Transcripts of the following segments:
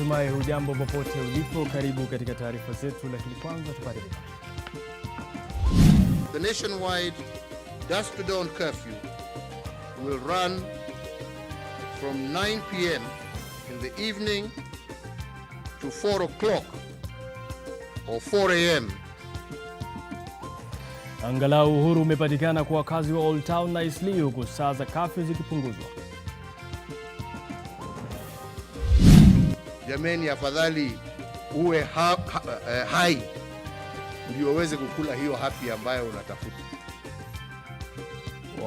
Natumai hujambo popote ulipo, karibu katika taarifa zetu, lakini kwanza tupate habari. The nationwide dusk to dawn curfew will run from 9 p.m. in the evening to 4 o'clock or 4 a.m. Angalau uhuru umepatikana kwa wakazi wa Old Town na Eastleigh, huku saa za kafyu zikipunguzwa. Jameni, afadhali uwe hai ndio uweze kukula hiyo happy ambayo unatafuta.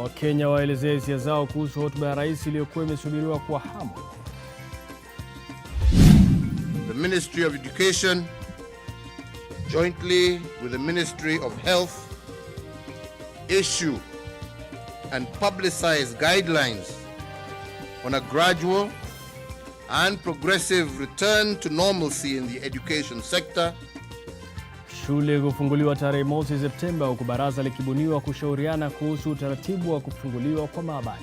Wakenya waelezea hisia zao kuhusu hotuba ya rais iliyokuwa imesubiriwa kwa hamu. The Ministry of Education, jointly with the Ministry of Health, issue and publicize guidelines on a gradual and progressive return to normalcy in the education sector. Shule kufunguliwa tarehe 1 Septemba, huku baraza likibuniwa kushauriana kuhusu utaratibu wa kufunguliwa kwa maabara.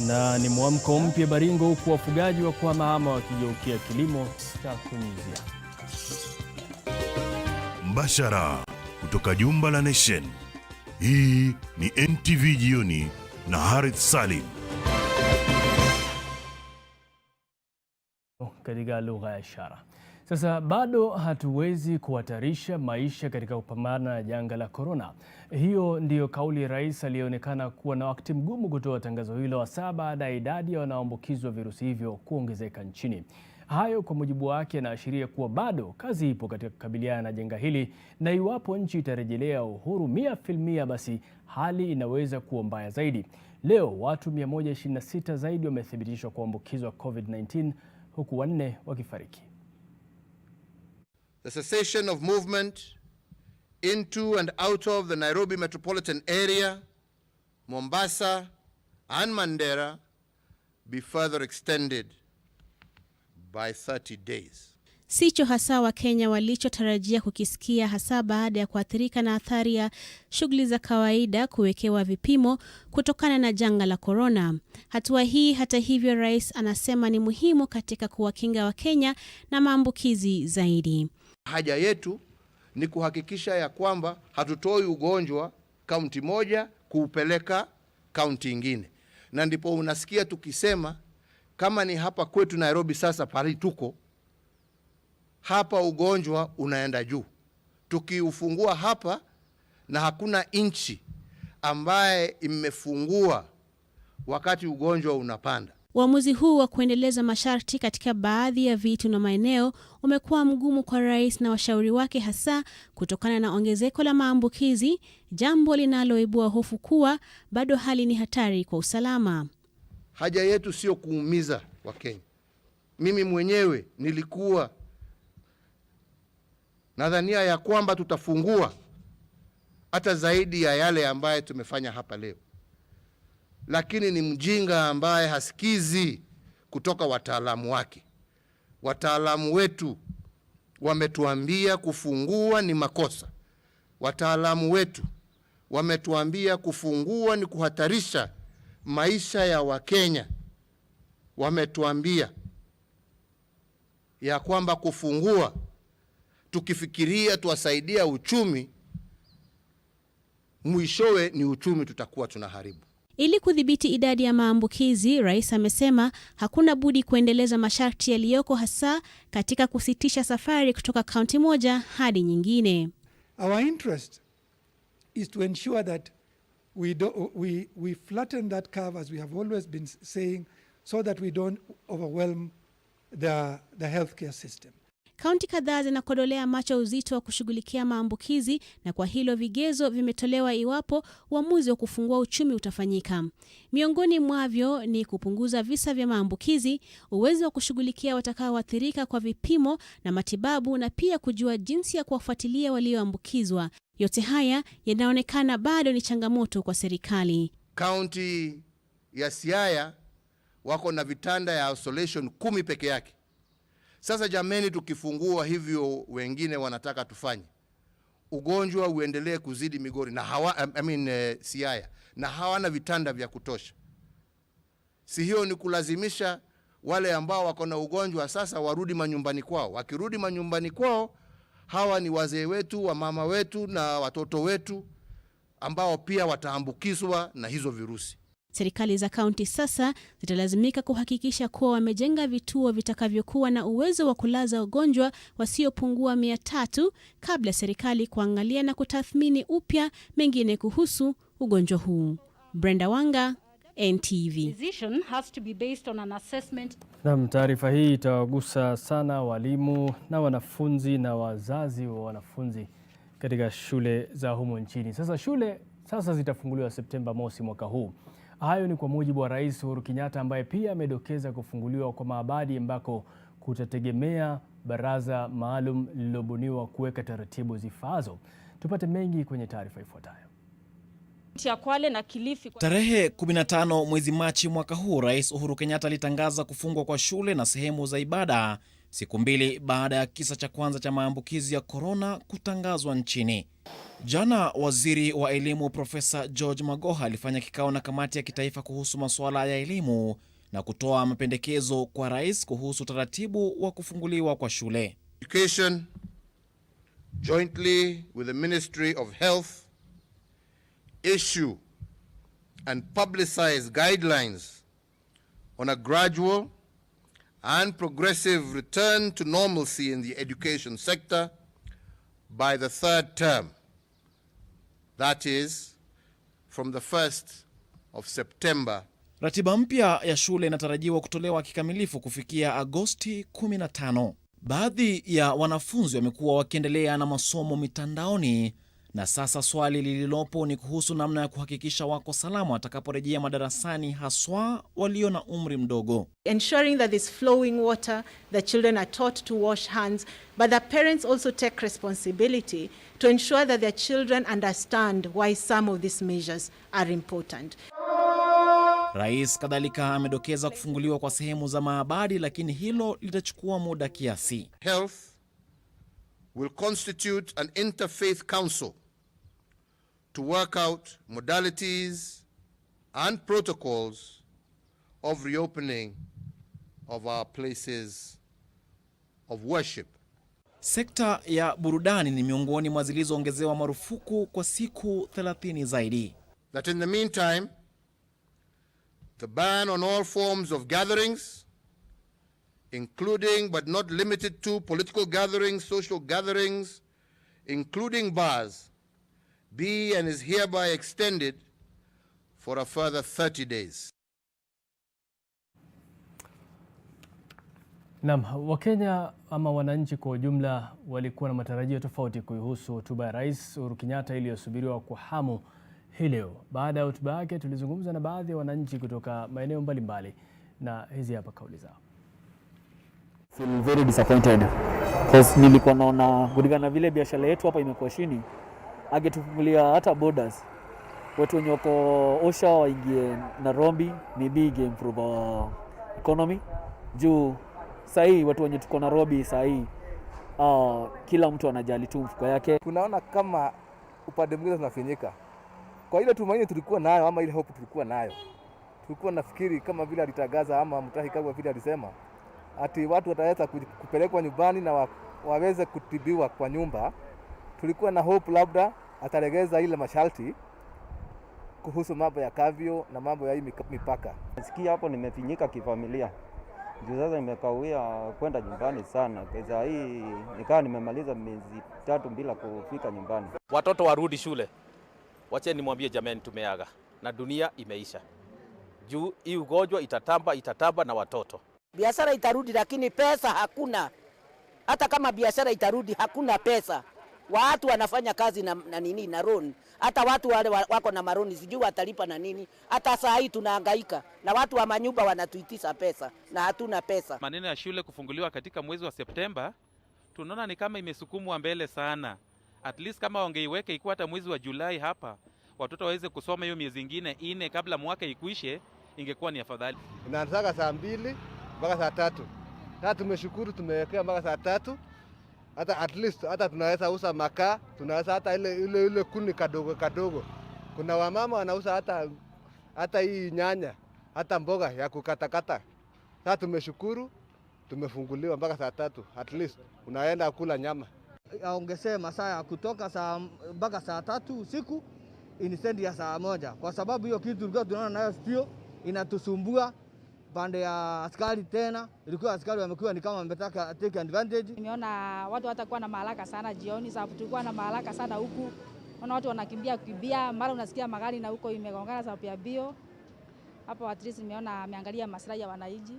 Na ni mwamko mpya Baringo, huku wafugaji wa kuhamahama wakigeukia kilimo cha kunyunyizia. Mbashara kutoka jumba la Nation. Hii ni NTV Jioni na Harith Salim. Katika lugha ya ishara. Sasa bado hatuwezi kuhatarisha maisha katika kupambana na janga la corona. Hiyo ndiyo kauli ya rais aliyeonekana kuwa na wakati mgumu kutoa tangazo hilo hasa baada ya idadi ya wanaoambukizwa virusi hivyo kuongezeka nchini. Hayo kwa mujibu wake yanaashiria kuwa bado kazi ipo katika kukabiliana na janga hili, na iwapo nchi itarejelea uhuru 100%, basi hali inaweza kuwa mbaya zaidi. Leo watu 126 zaidi wamethibitishwa kuambukizwa COVID-19, huku 4 wakifariki. The cessation of movement into and out of the Nairobi metropolitan area, Mombasa and Mandera be further extended by 30 days. Sicho hasa wa Kenya walichotarajia kukisikia, hasa baada ya kuathirika na athari ya shughuli za kawaida kuwekewa vipimo kutokana na janga la corona. Hatua hii hata hivyo, rais anasema ni muhimu katika kuwakinga wa Kenya na maambukizi zaidi. Haja yetu ni kuhakikisha ya kwamba hatutoi ugonjwa kaunti moja kuupeleka kaunti ingine. Na ndipo unasikia tukisema kama ni hapa kwetu Nairobi sasa pale tuko hapa ugonjwa unaenda juu. Tukiufungua hapa na hakuna inchi ambaye imefungua wakati ugonjwa unapanda. Uamuzi huu wa kuendeleza masharti katika baadhi ya vitu na maeneo umekuwa mgumu kwa rais na washauri wake, hasa kutokana na ongezeko la maambukizi, jambo linaloibua hofu kuwa bado hali ni hatari kwa usalama. Haja yetu sio kuumiza Wakenya. Mimi mwenyewe nilikuwa nadhania ya kwamba tutafungua hata zaidi ya yale ambaye tumefanya hapa leo. Lakini ni mjinga ambaye hasikizi kutoka wataalamu wake. Wataalamu wetu wametuambia kufungua ni makosa. Wataalamu wetu wametuambia kufungua ni kuhatarisha maisha ya Wakenya. Wametuambia ya kwamba kufungua tukifikiria tuwasaidia uchumi, mwishowe ni uchumi tutakuwa tunaharibu. Ili kudhibiti idadi ya maambukizi, rais amesema hakuna budi kuendeleza masharti yaliyoko, hasa katika kusitisha safari kutoka kaunti moja hadi nyingine. Our interest is to ensure that we flatten that curve, as we have always been saying, so that we don't overwhelm the healthcare system. Kaunti kadhaa zinakodolea macho uzito wa kushughulikia maambukizi, na kwa hilo vigezo vimetolewa iwapo uamuzi wa kufungua uchumi utafanyika. Miongoni mwavyo ni kupunguza visa vya maambukizi, uwezo wa kushughulikia watakaoathirika kwa vipimo na matibabu, na pia kujua jinsi ya kuwafuatilia walioambukizwa. Yote haya yanaonekana bado ni changamoto kwa serikali. Kaunti ya Siaya wako na vitanda ya isolation 10 peke yake. Sasa jameni, tukifungua hivyo wengine wanataka tufanye, ugonjwa uendelee kuzidi Migori na Siaya, na hawana vitanda vya kutosha. Si hiyo ni kulazimisha wale ambao wako na ugonjwa sasa warudi manyumbani kwao. Wakirudi manyumbani kwao, hawa ni wazee wetu, wa mama wetu na watoto wetu ambao pia wataambukizwa na hizo virusi. Serikali za kaunti sasa zitalazimika kuhakikisha kuwa wamejenga vituo vitakavyokuwa na uwezo wa kulaza wagonjwa wasiopungua 300 kabla serikali kuangalia na kutathmini upya mengine kuhusu ugonjwa huu. Brenda Wanga, NTV. Na taarifa hii itawagusa sana walimu na wanafunzi na wazazi wa wanafunzi katika shule za humo nchini. Shule zitafunguliwa Septemba mosi mwaka huu. Hayo ni kwa mujibu wa Rais Uhuru Kenyatta, ambaye pia amedokeza kufunguliwa kwa maabadi ambako kutategemea baraza maalum lililobuniwa kuweka taratibu zifaazo. Tupate mengi kwenye taarifa ifuatayo. Tarehe 15 mwezi Machi mwaka huu, Rais Uhuru Kenyatta alitangaza kufungwa kwa shule na sehemu za ibada siku 2 baada ya kisa cha kwanza cha maambukizi ya korona kutangazwa nchini. Jana Waziri wa Elimu Profesa George Magoha alifanya kikao na kamati ya kitaifa kuhusu masuala ya elimu na kutoa mapendekezo kwa rais kuhusu taratibu wa kufunguliwa kwa shule. Education, jointly with the Ministry of Health, issue and publicize guidelines on a gradual and progressive return to normalcy in the education sector by the 3rd term. That is, from the 1st of September. Ratiba mpya ya shule inatarajiwa kutolewa kikamilifu kufikia Agosti 15. Baadhi ya wanafunzi wamekuwa wakiendelea na masomo mitandaoni, na sasa swali lililopo ni kuhusu namna ya kuhakikisha wako salama watakaporejea madarasani, haswa walio na umri mdogo. Ensuring that there's flowing water, the children are taught to wash hands, but the parents also take responsibility to ensure that their children understand why some of these measures are important. Rais kadhalika amedokeza kufunguliwa kwa sehemu za maabadi, lakini hilo litachukua muda kiasi. Health will constitute an interfaith council to work out modalities and protocols of reopening of our places of worship. Sekta ya burudani ni miongoni mwa zilizoongezewa marufuku kwa siku 30 zaidi. That in the meantime, the ban on all forms of gatherings, including but not limited to political gatherings, social gatherings, including bars, be and is hereby extended for a further 30 days. Wakenya ama wananchi kwa ujumla walikuwa na matarajio tofauti kuhusu hotuba ya Rais Uhuru Kenyatta iliyosubiriwa kwa hamu hii leo. Baada ya hotuba yake, tulizungumza na baadhi ya wananchi kutoka maeneo mbalimbali, na hizi hapa kauli zao. Feel very disappointed because nilikuwa naona kulingana vile biashara yetu hapa imekuwa chini, angetufungulia hata borders, watu wenye wako Osha waingie Nairobi, maybe improve our economy. Juu sahi watu wenye tuko Nairobi sahi kila mtu anajali tu mfuko yake. Tunaona kama upande mwingine tunafinyika. Kwa ile tumaini tulikuwa nayo ama ile hope tulikuwa nayo, tulikuwa nafikiri kama vile alitangaza ama Mutahi Kagwe vile alisema ati watu wataweza kupelekwa nyumbani na waweze kutibiwa kwa nyumba. Tulikuwa na hope labda atalegeza ile masharti kuhusu mambo ya kavyo na mambo ya hii mipaka. Nasikia hapo nimefinyika kifamilia. Juu sasa nimekawia kwenda nyumbani sana. Kwa hii nikawa nimemaliza miezi 3 bila kufika nyumbani. Watoto warudi shule. Wacha nimwambie jamani, tumeaga na dunia imeisha. Juu hii ugonjwa itatamba na watoto. Biashara itarudi lakini pesa hakuna. Hata kama biashara itarudi hakuna pesa. Watu wanafanya kazi na nini na loan. Hata watu wale wako na maroni sijui watalipa na nini. Hata saa hii tunahangaika na watu wa manyumba wanatuitisha pesa na hatuna pesa. Maneno ya shule kufunguliwa katika mwezi wa Septemba tunaona ni kama imesukumwa mbele sana. At least kama wangeiweka ikuwa hata mwezi wa Julai hapa, watoto waweze kusoma hiyo miezi ingine 4 kabla mwaka ikuishe, ingekuwa ni afadhali. Inaanza saa 2 mpaka saa 3. Tumeshukuru tumewekea mpaka saa 3. hata at least hata tunaweza uza makaa, tunaweza hata ile kuni kadogo. Kuna wamama wanauza hata hii nyanya, hata mboga ya kukatakata. Sasa tumeshukuru, tumefunguliwa mpaka saa 3 at least unaenda kula nyama. Aongezee masaa kutoka saa mpaka saa 3 usiku instead ya saa 1, kwa sababu hiyo kitu tulikuwa tunaona nayo sio inatusumbua pande ya askari. Tena ilikuwa askari wamekuwa ni kama wametaka take advantage. Nimeona watu watakuwa na maharaka sana jioni, sababu tulikuwa na maharaka sana huku. Naona watu wanakimbia, mara unasikia magari na huko imegongana sababu ya bio. Hapo at least nimeona ameangalia maslahi ya wananchi.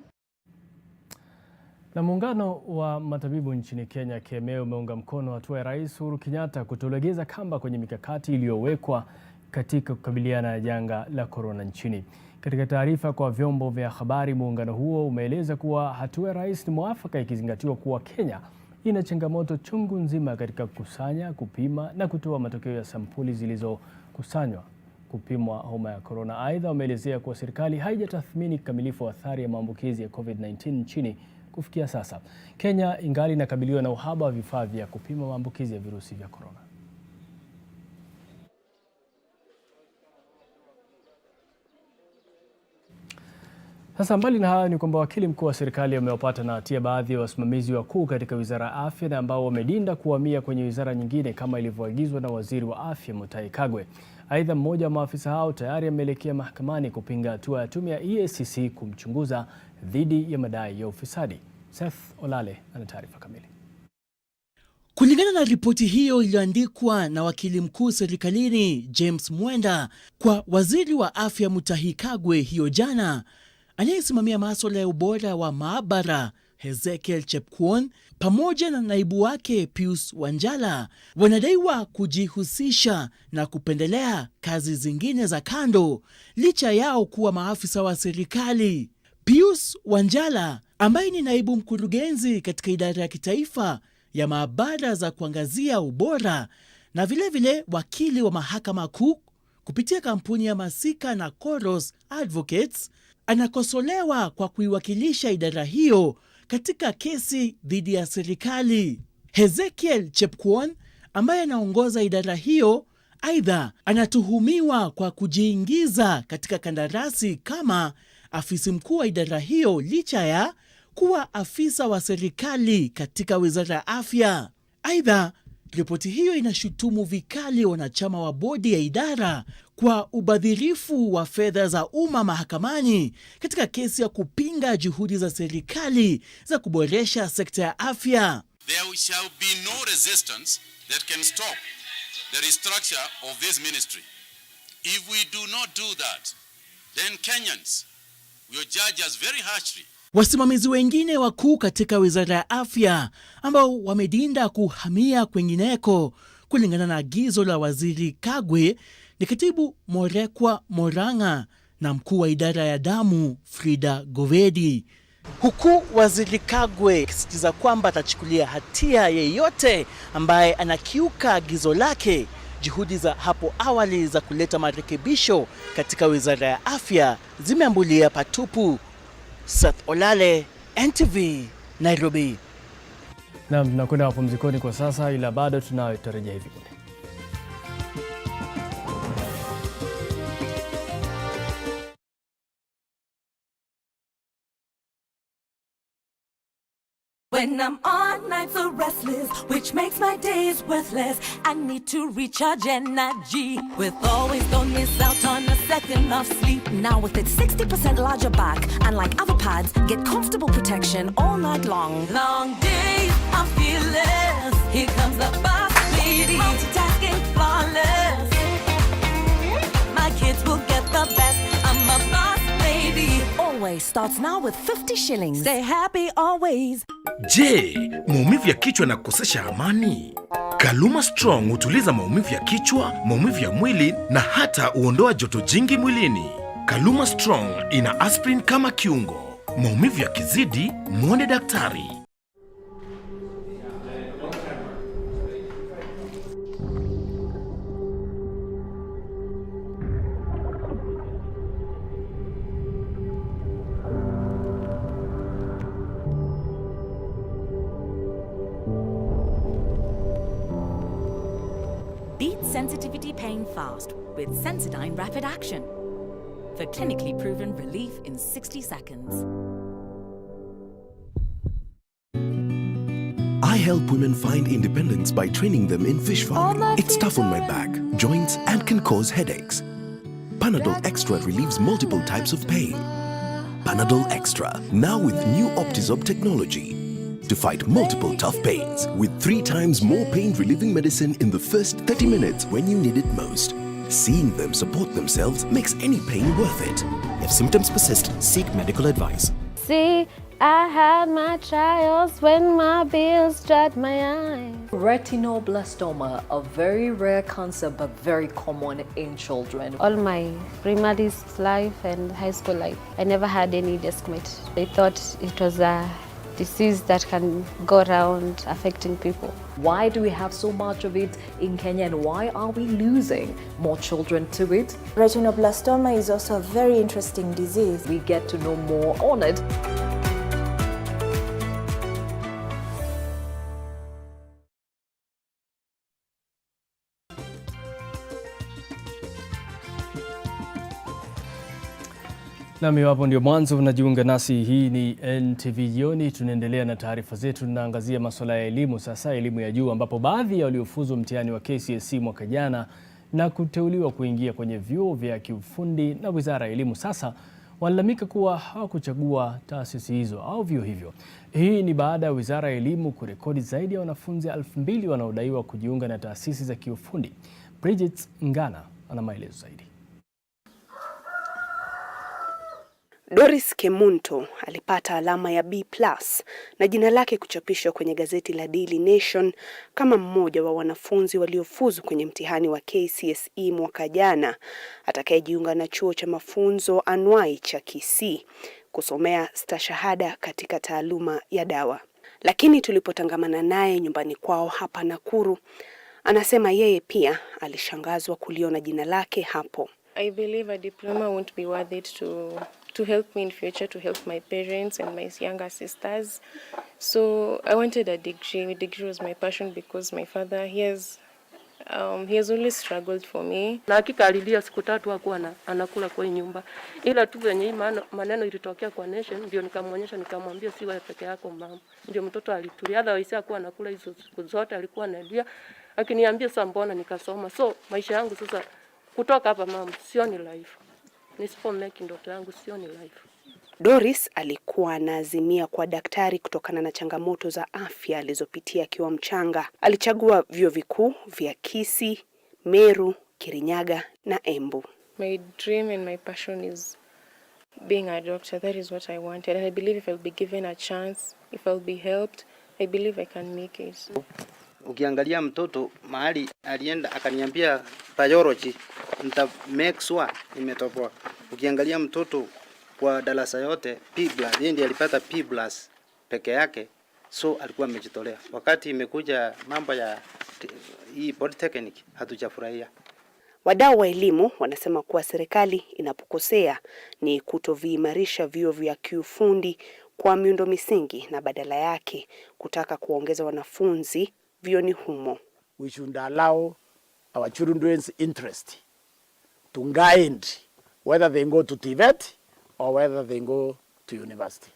Na muungano wa matabibu nchini Kenya KMA umeunga mkono hatua ya Rais Uhuru Kenyatta kutolegeza kamba kwenye mikakati iliyowekwa katika kukabiliana na janga la korona nchini. Katika taarifa kwa vyombo vya habari, muungano huo umeeleza kuwa hatua ya rais ni mwafaka ikizingatiwa kuwa Kenya ina changamoto chungu nzima katika kukusanya, kupima na kutoa matokeo ya sampuli zilizokusanywa kupimwa homa ya korona. Aidha, wameelezea kuwa serikali haijatathmini kikamilifu athari ya maambukizi ya COVID-19 nchini kufikia sasa. Kenya ingali inakabiliwa na uhaba wa vifaa vya kupima maambukizi ya virusi vya korona. Sasa mbali na hayo ni kwamba wakili mkuu wa serikali amewapata na hatia baadhi ya wasimamizi wakuu katika Wizara ya Afya na ambao wamedinda kuhamia kwenye wizara nyingine kama ilivyoagizwa na Waziri wa Afya Mutahi Kagwe. Aidha, mmoja wa maafisa hao tayari ameelekea mahakamani kupinga hatua ya tume ya EACC kumchunguza dhidi ya madai ya ufisadi. Seth Olale ana taarifa kamili. Kulingana na ripoti hiyo iliyoandikwa na wakili mkuu serikalini James Mwenda kwa Waziri wa Afya Mutahi Kagwe hiyo jana, anayesimamia masuala ya ubora wa maabara Ezekiel Chepkwony pamoja na naibu wake Pius Wanjala wanadaiwa kujihusisha na kupendelea kazi zingine za kando licha yao kuwa maafisa wa serikali. Pius Wanjala ambaye ni naibu mkurugenzi katika idara ya kitaifa ya maabara za kuangazia ubora na vile wakili wa mahakama kuu kupitia kampuni ya Masika na Koros Advocates, anakosolewa kwa kuiwakilisha idara hiyo katika kesi dhidi ya serikali. Ezekiel Chepkwony ambaye anaongoza idara hiyo aidha anatuhumiwa kwa kujiingiza katika kandarasi kama afisi mkuu wa idara hiyo licha ya kuwa afisa wa serikali katika Wizara ya Afya. Aidha, ripoti hiyo inashutumu vikali wanachama wa bodi ya idara kwa ubadhirifu wa fedha za umma mahakamani katika kesi ya kupinga juhudi za serikali za kuboresha sekta ya afya. There shall be no resistance that can stop the restructure of this ministry. If we do not do that, then Kenyans will judge us very harshly. Wasimamizi wengine wakuu katika Wizara ya Afya ambao wamedinda kuhamia kwengineko kulingana na agizo la Waziri Kagwe ni Katibu Morekwa Moranga na mkuu wa idara ya damu Frida Govedi. Huku Waziri Kagwe akisisitiza kwamba atachukulia hatia yeyote ambaye anakiuka agizo lake, juhudi za hapo awali za kuleta marekebisho katika Wizara ya Afya zimeambulia patupu. Seth Olale, NTV, Nairobi. Naam, tunakwenda mapumzikoni kwa sasa, ila bado tutarejea hivi punde. When I'm on nights so restless, which makes my days worthless, I need to recharge energy with Always. Don't miss out on a second of sleep. Now with its 60% larger back, unlike other pads, get comfortable protection all night long. Long days, I'm fearless. Here comes the boss lady, multitasking flawless. My kids will get the best. I'm a boss lady. Always starts now with 50 shillings. Stay happy always. Je, maumivu ya kichwa na kukosesha amani? Kaluma Strong hutuliza maumivu ya kichwa, maumivu ya mwili na hata huondoa joto jingi mwilini. Kaluma Strong ina aspirin kama kiungo. Maumivu yakizidi, muone daktari. Beat sensitivity pain fast with SENSODYNE Rapid Action for clinically proven relief in 60 seconds. I help women find independence by training them in fish farming. It's tough on my back, joints, and can cause headaches. Panadol Extra relieves multiple types of pain. Panadol Extra, now with new Optizorb technology to fight multiple tough pains with 3 times more pain-relieving medicine in the first 30 minutes when you need it most. Seeing them support themselves makes any pain worth it. If symptoms persist, seek medical advice. See, I had my trials when my bills dried my eyes. Retinoblastoma, a very rare cancer but very common in children. All my primary life and high school life, I never had any desk mate. They thought it was a disease that can go around affecting people. Why do we have so much of it in Kenya, and why are we losing more children to it? Retinoblastoma is also a very interesting disease. We get to know more on it. Nami hapo ndio mwanzo unajiunga nasi, hii ni NTV Jioni. Tunaendelea na taarifa zetu, tunaangazia masuala ya elimu sasa, elimu ya juu, ambapo baadhi ya waliofuzu mtihani wa KCSE mwaka jana na kuteuliwa kuingia kwenye vyuo vya kiufundi na Wizara ya Elimu sasa walalamika kuwa hawakuchagua taasisi hizo au vyuo hivyo. Hii ni baada ya Wizara ya Elimu kurekodi zaidi ya wanafunzi 2,000 wanaodaiwa kujiunga na taasisi za kiufundi. Bridget Ngana ana maelezo zaidi. Doris Kemunto alipata alama ya B+ na jina lake kuchapishwa kwenye gazeti la Daily Nation kama mmoja wa wanafunzi waliofuzu kwenye mtihani wa KCSE mwaka jana atakayejiunga na chuo cha mafunzo anuai cha Kisii kusomea stashahada katika taaluma ya dawa. Lakini tulipotangamana naye nyumbani kwao hapa Nakuru, anasema yeye pia alishangazwa kuliona jina lake hapo. I believe a diploma won't be worth it to help me in future, to help my parents and my younger sisters. So I wanted a degree. A degree was my passion because my father, he has always struggled for me. Na hakika alilia siku 3 hakuwa anakula kwa nyumba. Ila tu venye maneno ilitokea kwa Nation ndio nikamwonyesha, nikamwambia si wewe peke yako mama. Ndio mtoto alitulia. Otherwise hakuwa anakula hizo siku zote, alikuwa analia. Akiniambia sasa mbona nikasoma. So maisha yangu sasa kutoka hapa mama sio ni life. Nisipomeki ndoto yangu sio ni life. Doris alikuwa anaazimia kwa daktari kutokana na changamoto za afya alizopitia akiwa mchanga. Alichagua vyuo vikuu vya Kisii, Meru, Kirinyaga na Embu. My dream and my passion is being a doctor. That is what I wanted, and I believe if I'll be given a chance, if I'll be helped, I believe I can make it. Ukiangalia mtoto mahali alienda akaniambia biology, nita make sure nimetoboa. Ukiangalia mtoto kwa darasa yote P+, yeye ndiye alipata P+ peke yake, so alikuwa amejitolea. Wakati imekuja mambo ya hii polytechnic hatujafurahia. Wadau wa elimu wanasema kuwa serikali inapokosea ni kutoviimarisha vyuo vya kiufundi kwa miundo misingi na badala yake kutaka kuongeza wanafunzi vyuoni humo. We should allow our children's interest to guide whether they go to TVET or whether they go to university.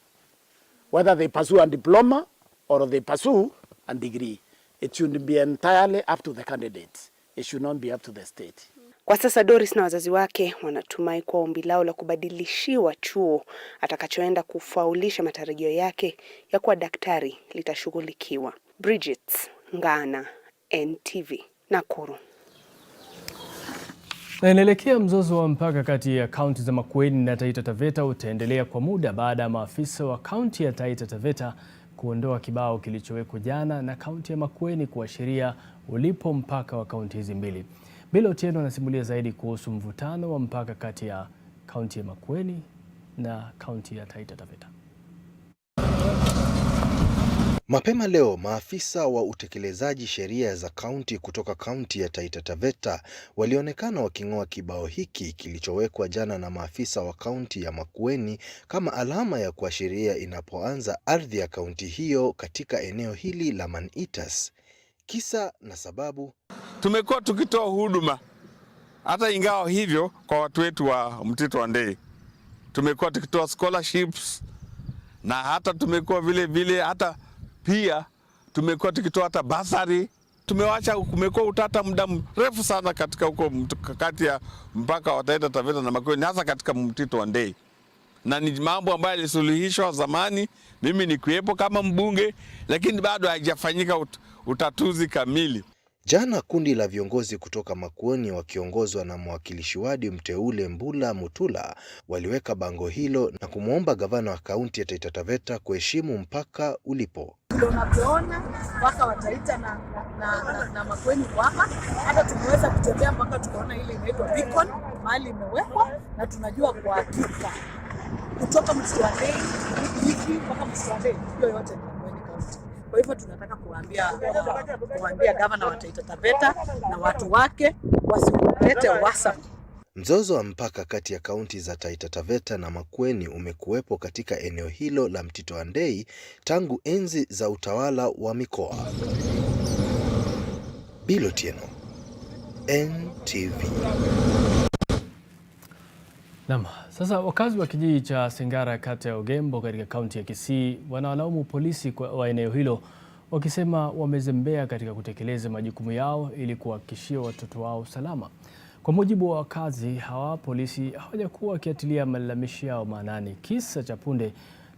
Whether they pursue a diploma or they pursue a degree, it should be entirely up to the candidates. It should not be up to the state. Kwa sasa Doris na wazazi wake wanatumai kwa ombi lao la kubadilishiwa chuo atakachoenda kufaulisha matarajio yake ya kuwa daktari litashughulikiwa. Bridget Ngana, NTV, Nakuru. Na inaelekea mzozo wa mpaka kati ya kaunti za Makueni na Taita Taveta utaendelea kwa muda baada ya maafisa wa kaunti ya Taita Taveta kuondoa kibao kilichowekwa jana na kaunti ya Makueni kuashiria ulipo mpaka wa kaunti hizi mbili. Bila Otieno anasimulia zaidi kuhusu mvutano wa mpaka kati ya kaunti ya Makueni na kaunti ya Taita Taveta. Mapema leo maafisa wa utekelezaji sheria za kaunti kutoka kaunti ya Taita Taveta walionekana waking'oa kibao hiki kilichowekwa jana na maafisa wa kaunti ya Makueni kama alama ya kuashiria inapoanza ardhi ya kaunti hiyo katika eneo hili la Man-Eaters. Kisa na sababu, tumekuwa tukitoa huduma hata ingawa hivyo kwa watu wetu wa Untitled Chapter. Tumekuwa tukitoa scholarships na hata tumekuwa vile hata pia tumekuwa tukitoa hata basari. Kumekuwa utata muda mrefu sana katika huko kati ya mpaka wa Taita Taveta na Makueni, hasa katika Untitled Chapter. Na ni mambo ambayo yalisuluhishwa zamani, mimi ni kuepo kama mbunge, lakini bado haijafanyika utatuzi kamili. Jana kundi la viongozi kutoka Makueni wakiongozwa na mwakilishi wadi mteule Mbula Mutula waliweka bango hilo na kumwomba gavana wa kaunti ya Taita Taveta kuheshimu mpaka ulipo. Tunavyoona mpaka wa Taita na Makueni hapa, hata tumeweza kutembea mpaka tukaona ile inaitwa beacon mahali imewekwa, na tunajua kwa hakika kutoka Mswandei hivi mpaka Mswandei hiyo yote ni Makueni kaunti. Kwa hivyo tunataka kuambia gavana wa Taita Taveta na watu wake wasilete WhatsApp. Mzozo wa mpaka kati ya kaunti za Taita Taveta na Makueni umekuwepo katika eneo hilo la Untitled Chapter tangu enzi za utawala wa mikoa. Bilotieno, NTV. Naam, sasa wakazi wa kijiji cha Singara kata ya Ogembo katika kaunti ya Kisii wanawalaumu polisi wa eneo hilo wakisema wamezembea katika kutekeleza majukumu yao ili kuhakikishia watoto wao salama. Kwa mujibu wa wakazi hawa, polisi hawajakuwa wakiatilia malalamishi yao maanani. Kisa cha punde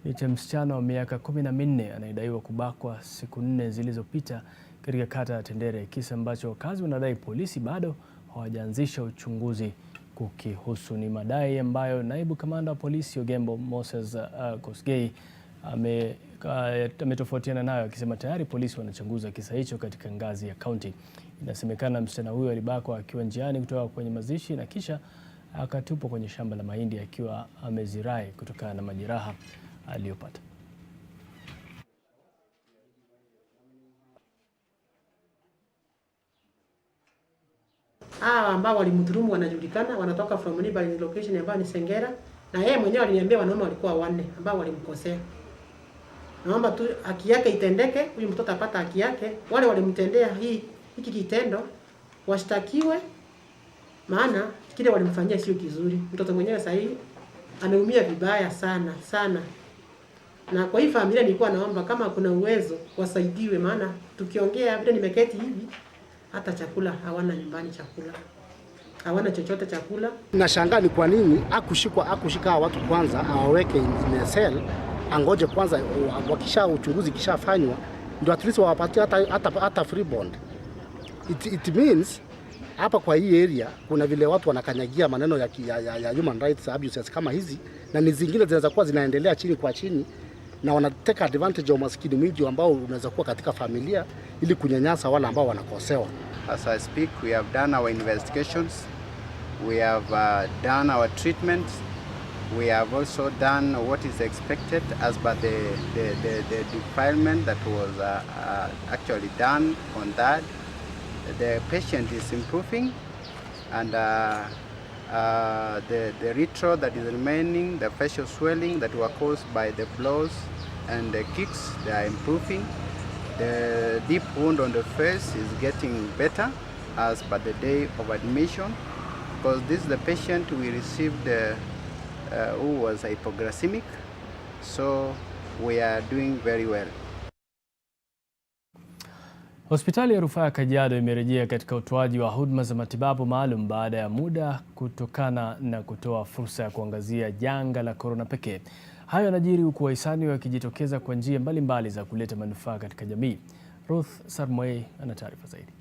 ni cha msichana wa miaka 14 anayedaiwa kubakwa siku 4 zilizopita katika kata ya Tendere, kisa ambacho wakazi wanadai polisi bado hawajaanzisha uchunguzi kukihusu. Ni madai ambayo naibu kamanda wa polisi Ogembo Moses Kosgei ametofautiana nayo, akisema tayari polisi wanachunguza kisa hicho katika ngazi ya kaunti. Inasemekana msichana huyo alibakwa akiwa njiani kutoka kwenye mazishi na kisha akatupwa kwenye shamba la mahindi akiwa amezirai kutokana na majeraha aliyopata. Ambao walimdhulumu wanajulikana, wanatoka from neighboring location ambayo ni Sengera, na yeye mwenyewe aliniambia wanaume walikuwa 4 ambao walimkosea. Naomba tu haki yake itendeke, huyu mtoto apata haki yake. Wale walimtendea hiki kitendo washtakiwe, maana kile walimfanyia sio kizuri. Mtoto mwenyewe sasa hivi ameumia vibaya sana sana. Na kwa hii familia nilikuwa naomba kama kuna uwezo wasaidiwe, maana tukiongea vile nimeketi hivi hata chakula hawana nyumbani, chakula hawana chochote chakula. Nashangaa ni kwa nini akushika watu kwanza awaweke in a cell, angoje kwanza wakisha uchunguzi kishafanywa ndio at least wawapatie hata free bond. It means hapa kwa hii area kuna vile watu wanakanyagia maneno ya human rights abuses kama hizi, na ni zingine zinaweza kuwa zinaendelea chini kwa chini, na wanateka advantage ya maskini mwingi ambao unaweza kuwa katika familia ili kunyanyasa wale ambao wanakosewa. As I speak, we have done our investigations, we have done our treatments, we have also done what is expected as per the defilement that was actually done on that. The patient is improving, and the retro that is remaining, the facial swelling that were caused by the blows and the kicks, they are improving. The deep wound on the face is getting better as per the day of admission, because this is the patient we received who was hypoglycemic, so we are doing very well. Hospitali ya Rufaa ya Kajiado imerejea katika utoaji wa huduma za matibabu maalum baada ya muda kutokana na kutoa fursa ya kuangazia janga la korona pekee. Hayo yanajiri huku wahisani wakijitokeza kwa njia mbalimbali za kuleta manufaa katika jamii. Ruth Sarmoei ana taarifa zaidi.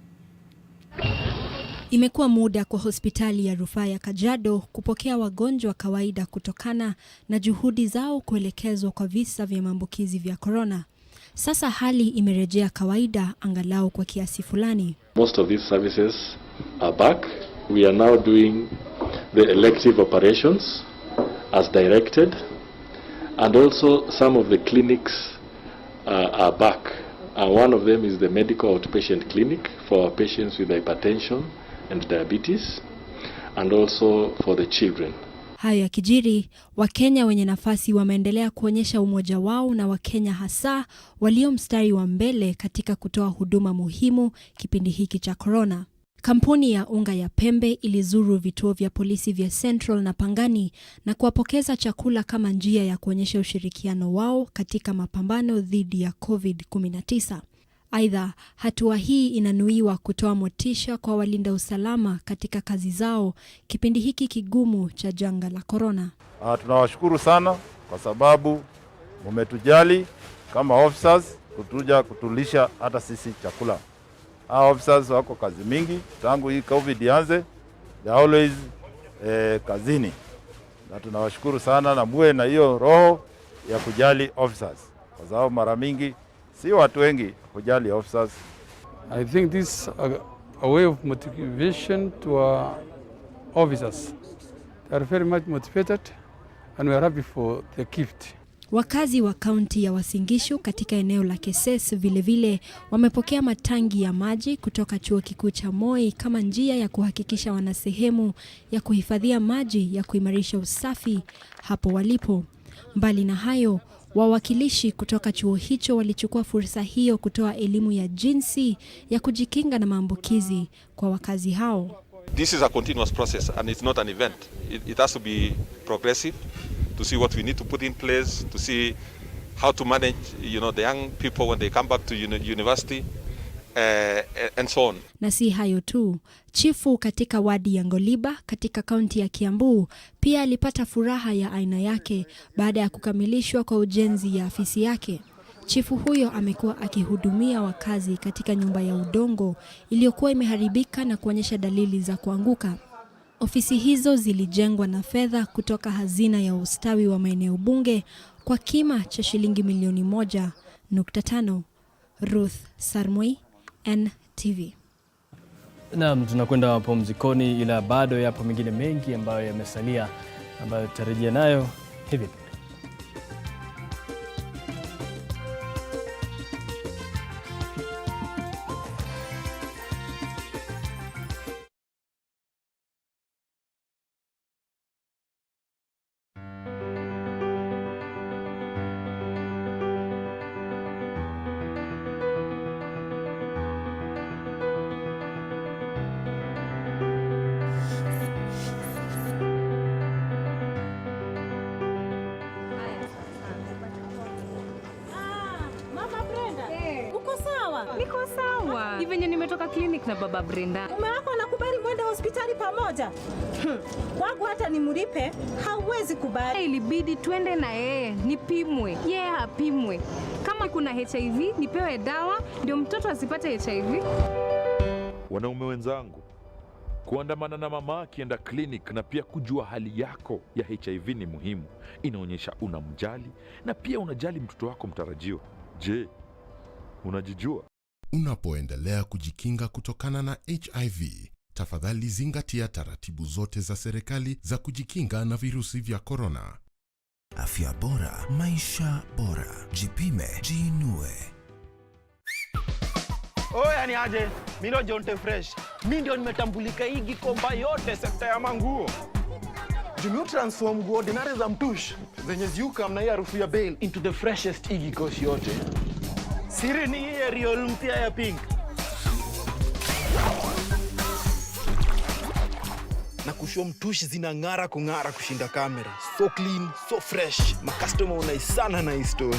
Imekuwa muda kwa hospitali ya Rufaa ya Kajiado kupokea wagonjwa kawaida kutokana na juhudi zao kuelekezwa kwa visa vya maambukizi vya korona. Sasa hali imerejea kawaida angalau kwa kiasi fulani. Most of these services are back. We are now doing the elective operations as directed, and also some of the clinics are back. One of them is the medical outpatient clinic for our patients with hypertension and diabetes, and also for the children. Hayo yakijiri, Wakenya wenye nafasi wameendelea kuonyesha umoja wao na Wakenya hasa walio mstari wa mbele katika kutoa huduma muhimu kipindi hiki cha corona. Kampuni ya unga ya Pembe ilizuru vituo vya polisi vya Central na Pangani na kuwapokeza chakula kama njia ya kuonyesha ushirikiano wao katika mapambano dhidi ya COVID-19. Aidha, hatua hii inanuiwa kutoa motisha kwa walinda usalama katika kazi zao kipindi hiki kigumu cha janga la corona. Tunawashukuru sana kwa sababu mmetujali kama officers kutuja kutulisha hata sisi chakula. Officers wako kazi mingi tangu hii COVID ianze, they always kazini. Na tunawashukuru sana na muwe na hiyo roho ya kujali officers. Kwa sababu mara mingi si watu wengi kujali officers. I think this a way of motivation to our officers. They are very much motivated and we are happy for the gift. Wakazi wa kaunti ya Uasin Gishu katika eneo la Keses vilevile wamepokea matangi ya maji kutoka chuo kikuu cha Moi kama njia ya kuhakikisha wana sehemu ya kuhifadhia maji ya kuimarisha usafi hapo walipo. Mbali na hayo, wawakilishi kutoka chuo hicho walichukua fursa hiyo kutoa elimu ya jinsi ya kujikinga na maambukizi kwa wakazi hao. This is a continuous process and it's not an event. It has to be progressive to see what we need to put in place, to see how to manage, the young people when they come back to university and so on. Na si hayo tu, chifu katika wadi ya Ngoliba katika kaunti ya Kiambu pia alipata furaha ya aina yake baada ya kukamilishwa kwa ujenzi ya afisi yake. Chifu huyo amekuwa akihudumia wakazi katika nyumba ya udongo iliyokuwa imeharibika na kuonyesha dalili za kuanguka. Ofisi hizo zilijengwa na fedha kutoka hazina ya ustawi wa maeneo bunge kwa kima cha shilingi milioni 1.5. Ruth Sarmoi, NTV. Naam, tunakwenda mapumzikoni, ila bado yapo mengine mengi ambayo yamesalia ambayo tutarejea nayo hivi. Niko sawa. Hivi nimetoka clinic na baba Brenda. Mume wako anakubali mwende hospitali pamoja? Wangu hata nimlipe hauwezi kubali. Ilibidi twende na yeye nipimwe. Yeye hapimwe. Kama kuna HIV nipewe dawa ndio mtoto asipate HIV. Wanaume wenzangu, kuandamana na mama akienda clinic na pia kujua hali yako ya HIV ni muhimu. Inaonyesha unamjali na pia unajali mtoto wako mtarajiwa. Je, unajijua? Unapoendelea kujikinga kutokana na HIV, tafadhali zingatia taratibu zote za serikali za kujikinga na virusi vya corona. Afya bora, maisha bora. Jipime, jiinue. Oya ni aje, mimi ndo Jonte Fresh. Mimi ndio nimetambulika hii Gikomba yote sekta ya manguo. Jumio transform nguo ordinary za mtush zenye ziuka mna hii harufu ya bail into the freshest igi kosi yote. Siri ni hii Real mpya ya pink. Na kushow mtushi zinang'ara kung'ara kushinda kamera. So clean, so fresh. Makastoma wanaisana na hii story.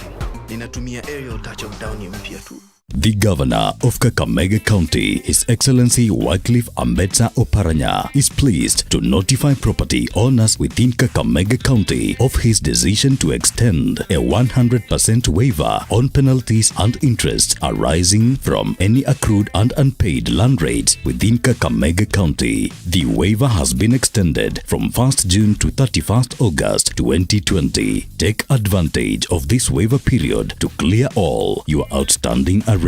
Ninatumia aerial touch of down mpya tu. The Governor of Kakamega County, His Excellency Wycliffe Ambetsa Oparanya, is pleased to notify property owners within Kakamega County of his decision to extend a 100% waiver on penalties and interest arising from any accrued and unpaid land rates within Kakamega County. The waiver has been extended from 1st June to 31st August 2020. Take advantage of this waiver period to clear all your outstanding arrears.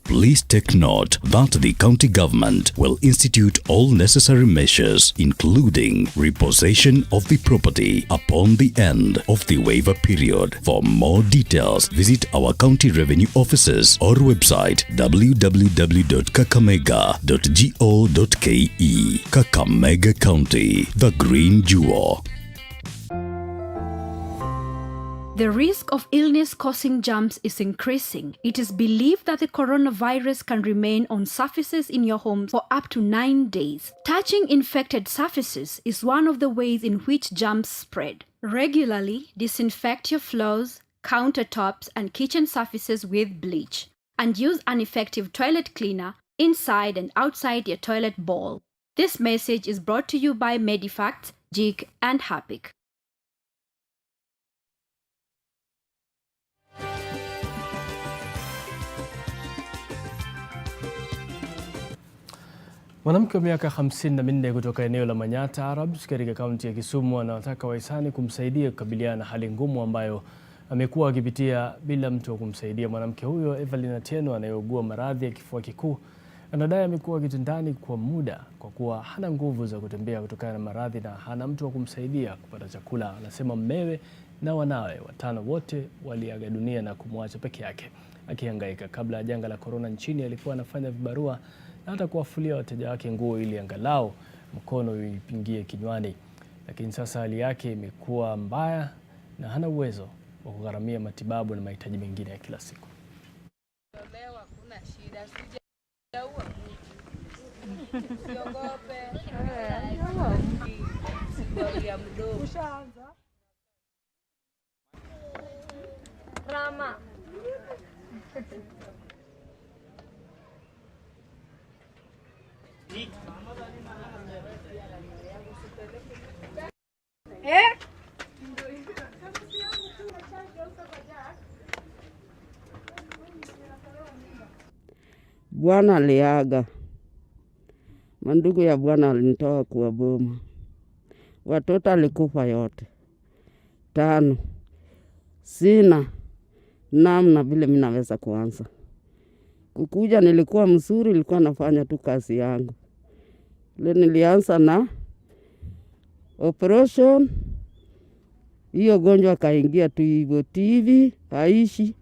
Please take note that the county government will institute all necessary measures, including repossession of the property upon the end of the waiver period. For more details, visit our county revenue offices or website www.kakamega.go.ke. Kakamega County, the green jewel. The risk of illness-causing germs is increasing. It is believed that the coronavirus can remain on surfaces in your home for up to 9 days. Touching infected surfaces is one of the ways in which germs spread. Regularly disinfect your floors, countertops, and kitchen surfaces with bleach, and use an effective toilet cleaner inside and outside your toilet bowl. This message is brought to you by Medifacts, JIC, and Harith. Mwanamke wa miaka 54 kutoka eneo la Manyata Arabs katika kaunti ya Kisumu anawataka wahisani kumsaidia kukabiliana na hali ngumu ambayo amekuwa akipitia bila mtu wa kumsaidia. Mwanamke huyo Evelyn Atieno anayeugua maradhi ya kifua kikuu anadai amekuwa kitandani kwa muda kwa kuwa hana nguvu za kutembea kutokana na maradhi na hana mtu wa kumsaidia kupata chakula. Anasema mmewe na wanawe 5 wote waliaga dunia na kumwacha peke yake akihangaika. Kabla ya janga la corona nchini alikuwa anafanya vibarua na hata kuwafulia wateja wake nguo ili angalau mkono uipingie kinywani. Lakini sasa hali yake imekuwa mbaya na hana uwezo wa kugharamia matibabu na mahitaji mengine ya kila siku. Rama. Bwana aliaga. Mandugu ya bwana alinitoa kwa boma. Watoto alikufa yote 5. Sina namna vile mimi naweza kuanza. Kukuja nilikuwa mzuri, nilikuwa nafanya tu kazi yangu. Leo nilianza na operation. Hiyo gonjwa kaingia tu hivyo TV, haishi.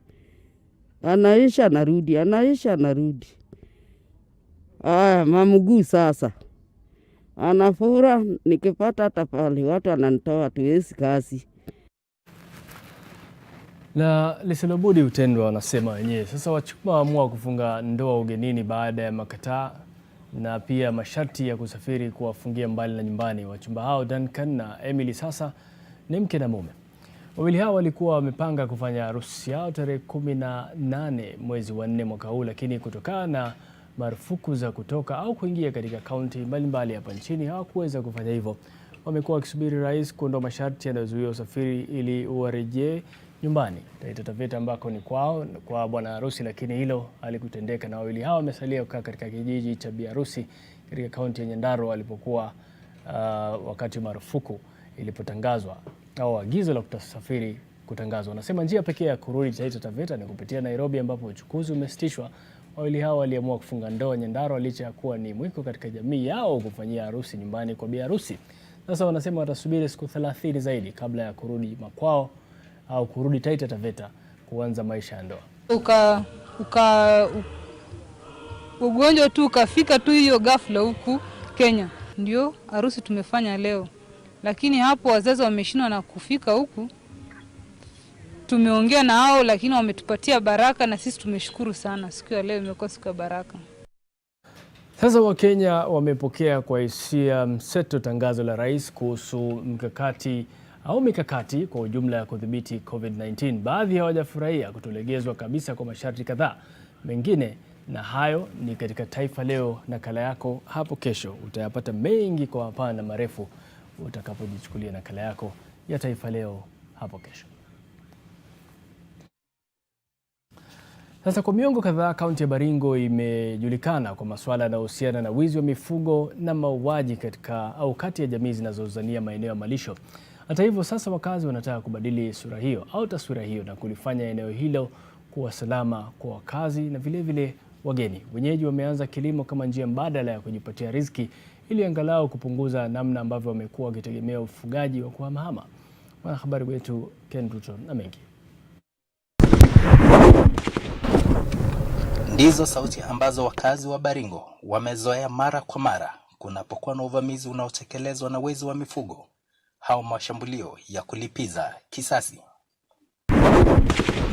Anaisha narudi, anaisha narudi. Mamuguu sasa. Anafura nikipata hata pale watu wananitoa tuwezi kazi. Na lisilobudi utendwa wanasema wenyewe. Sasa wachumba waamua kufunga ndoa ugenini baada ya makataa na pia masharti ya kusafiri kuwafungia mbali na nyumbani. Wachumba hao Duncan na Emily sasa ni mke na mume. Wawili hao walikuwa wamepanga kufanya harusi yao tarehe 18 mwezi wa 4 mwaka huu, lakini kutokana na marufuku za kutoka au kuingia katika kaunti mbalimbali hapa nchini hawakuweza kufanya hivyo. Wamekuwa wakisubiri rais kuondoa masharti yanayozuia usafiri ili warejee nyumbani Taita Taveta ambako ni kwao kwa bwana harusi, lakini hilo halikutendeka na wawili hao wamesalia kukaa katika kijiji cha biharusi katika kaunti ya Nyandarua walipokuwa wakati marufuku ilipotangazwa au agizo la kutasafiri kutangazwa. Wanasema njia pekee ya kurudi Taita Taveta ni kupitia Nairobi ambapo uchukuzi umesitishwa. Wawili hao waliamua kufunga ndoa Nyandarua licha ya kuwa ni mwiko katika jamii yao kufanyia harusi nyumbani kwa biharusi. Sasa wanasema watasubiri siku 30 zaidi kabla ya kurudi makwao au kurudi Taita Taveta kuanza maisha ya ndoa. Ugonjwa tu ukafika tu hiyo ghafla huku Kenya. Ndio harusi tumefanya leo. Lakini hapo wazazi wameshindwa na kufika huku. Tumeongea na hao lakini wametupatia baraka na sisi tumeshukuru sana. Siku ya leo imekuwa siku ya baraka. Sasa Wakenya wamepokea kwa hisia mseto tangazo la rais kuhusu mikakati kwa ujumla ya kudhibiti COVID-19. Baadhi hawajafurahia kutolegezwa kabisa kwa masharti kadhaa. Mengine na hayo ni katika Taifa Leo, nakala yako hapo kesho. Utayapata mengi kwa mapana na marefu utakapojichukulia nakala yako ya Taifa Leo hapo kesho. Sasa kwa miongo kadhaa kaunti ya Baringo imejulikana kwa masuala yanayohusiana na wizi wa mifugo na mauaji kati ya jamii zinazozania maeneo ya malisho. Hata hivyo sasa wakazi wanataka kubadili sura hiyo au taswira hiyo na kulifanya eneo hilo kuwa salama kwa wakazi na vile wageni. Wenyeji wameanza kilimo kama njia mbadala ya kujipatia riziki ili angalau kupunguza namna ambavyo wamekuwa wakitegemea ufugaji wa kuhamahama. Mwanahabari wetu Ken Ruto na mengi. Ndizo sauti ambazo wakazi wa Baringo wamezoea mara kwa mara kunapokuwa na uvamizi unaotekelezwa na wezi wa mifugo au mashambulio ya kulipiza kisasi.